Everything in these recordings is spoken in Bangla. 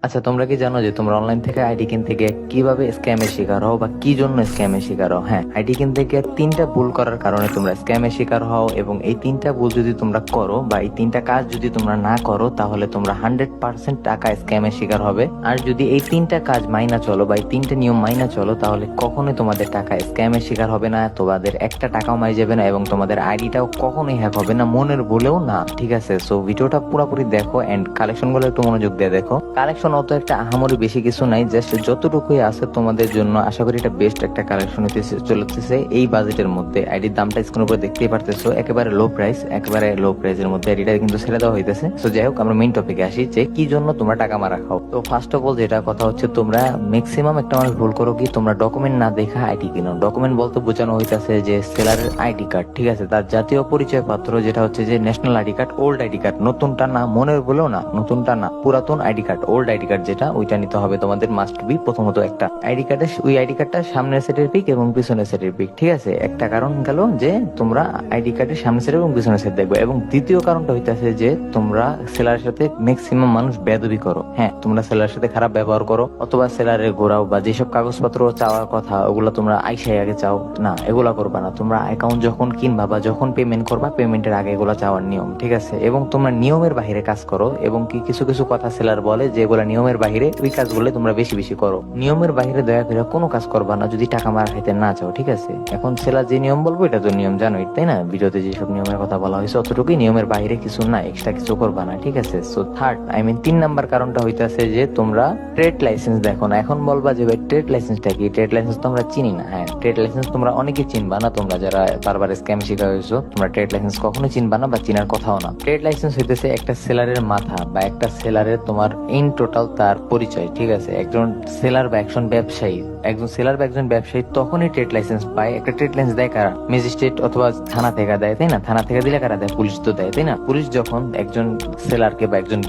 আচ্ছা, তোমরা কি জানো যে তোমরা অনলাইন থেকে আইডি কিনতে গিয়ে কিভাবে স্ক্যামের শিকার হও বা কি জন্য স্ক্যামের শিকার হও? হ্যাঁ, আইডি কিনতে গিয়ে তিনটা ভুল করার কারণে তোমরা স্ক্যামের শিকার হও, এবং এই তিনটা ভুল যদি তোমরা করো বা এই তিনটা কাজ যদি তোমরা না করো তাহলে তোমরা 100% টাকা স্ক্যামের শিকার হবে। আর যদি এই তিনটা কাজ মাইনা চলো বা এই তিনটা নিয়ম মাইনা চলো তাহলে কখনোই তোমাদের টাকা স্ক্যামের শিকার হবে না, তোমাদের একটা টাকাও মারি যাবে না, এবং তোমাদের আইডিটাও কখনোই হ্যাক হবে না, মনের ভুলেও না। ঠিক আছে, সো ভিডিওটা পুরোপুরি দেখো এন্ড কালেকশন গুলো একটু মনোযোগ দিয়ে দেখো। কালেকশন অত একটা আহামরি বেশি কিছু নাই, জাস্ট যতটুকুই আছে তোমাদের জন্য আশা করি এটা বেস্ট একটা কালেকশন হতে চলতেছে এই বাজেটের মধ্যে। আইডির দামটা স্ক্রিনের উপর দেখতেই পারতেছো, একেবারে লো প্রাইস, একেবারে লো প্রাইসের মধ্যে আইডিটা কিন্তু ছেড়ে দেওয়া হইতেছে। সো যাই হোক, আমরা মেইন টপিকে আসি যে কি জন্য তোমরা টাকা মারা খাও। তো ফার্স্ট অফ অল যেটা কথা হচ্ছে, তোমরা ম্যাক্সিমাম একটা মানুষ ভুল করো কি, তোমরা ডকুমেন্ট না দেখা আইডি কিনো। ডকুমেন্ট বলতে বোঝানো হইতাছে যে সেলারের আইডি কার্ড, ঠিক আছে, তার জাতীয় পরিচয় পত্র যেটা হচ্ছে যে national ID card, old ID card, নতুনটা না, মনের বলেও না, নতুনটা না, পুরাতন ID card, old ID card যেটা, ওইটা নিতে হবে তোমাদের। মাস্ট বি প্রথমত একটা আইডি কার্ডের, ওই আইডি কার্ডটা সামনের সেটের পিক এবং পিছনের সেটের পিক, ঠিক আছে। একটা কারণ গেল যে তোমরা আইডি কার্ডের সামনের সেট এবং পিছনের সেট দেখবে, এবং দ্বিতীয় কারণটা হইতাছে যে তোমরা সেলারের সাথে ম্যাক্সিমাম মানুষ বেয়াদবি করো। হ্যাঁ, তোমরা সেলারের সাথে খারাপ ব্যবহার করো, অথবা সেলারের ঘোরাও বা যেসব কাগজপত্র চাওয়ার কথা ওগুলো তোমরা আইসাই আগে চাও না, এগুলা করবা না। তোমরা অ্যাকাউন্ট যখন কিনবা বা যখন পেমেন্ট করবা, পেমেন্টের আগে এগুলো চাওয়ার নিয়ম, ঠিক আছে। এবং তোমরা নিয়মের বাইরে কাজ করো, এবং কি কিছু কিছু কথা সেলার বলে যেগুলো নিয়মের বাইরে, ওই কাজগুলো তোমরা বেশি বেশি করো। নিয়মের বাইরে দয়া করে কোনো কাজ করবা না যদি টাকা মারা খাইতে না চাও, ঠিক আছে। এখন সেলার যে নিয়ম বলবো এটা তো নিয়ম জানোই, তাই না? ভিডিওতে যেসব নিয়মের কথা বলা হয়েছে অতটুকুই, নিয়মের বাইরে কিছু না, এক্সট্রা কিছু করবা না, ঠিক আছে। সো থার্ড, তিন নাম্বার কারণটা হইতাছে যে তোমরা ট্রেড লাইসেন্স দেখো না। এখন বলবা যে ভাই ট্রেড লাইসেন্সটা কি? ট্রেড লাইসেন্স তো আমরা চিনি না। হ্যাঁ, ট্রেড লাইসেন্স তোমরা অনেকে চিনবা না, তোমরা যারা বারবার স্ক্যাম শিকার হয়েছো, তোমরা ট্রেড লাইসেন্স কখনো চিনবা না বা চিনার কথাও না। ট্রেড লাইসেন্স হইতেছে একটা সেলারের মাথা বা একটা সেলারের তোমার ইন টোটাল তার পরিচয়, ঠিক আছে। একজন সেলার বা একজন ব্যবসায়ী, একজন সেলার বা একজন ব্যবসায়ী তখনই ট্রেড লাইসেন্স পায়। একটা ট্রেড লাইসেন্স দেয় কারা? ম্যাজিস্ট্রেট অথবা থানা থেকে দেয়, তাই না? থানা থেকে দিলে কারা দেয়? পুলিশ তো দেয়, তাই না? পুলিশ যখন একজন সেলারকে বা একজন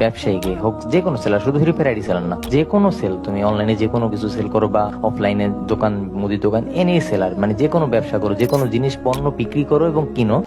ব্যবসায়ীকে হোক, যে কোনো সেলার, শুধু ফ্রি আইডি সেলার না, যে কোনো সেল, তুমি অনলাইনে যে কোনো কিছু সেল করো বা অফলাইনে দোকান, মুদি দোকান, এনি সেলার, যে কোনো ব্যবসা করো, যে কোনো জিনিস পণ্য বিক্রি করো এবং কিনো,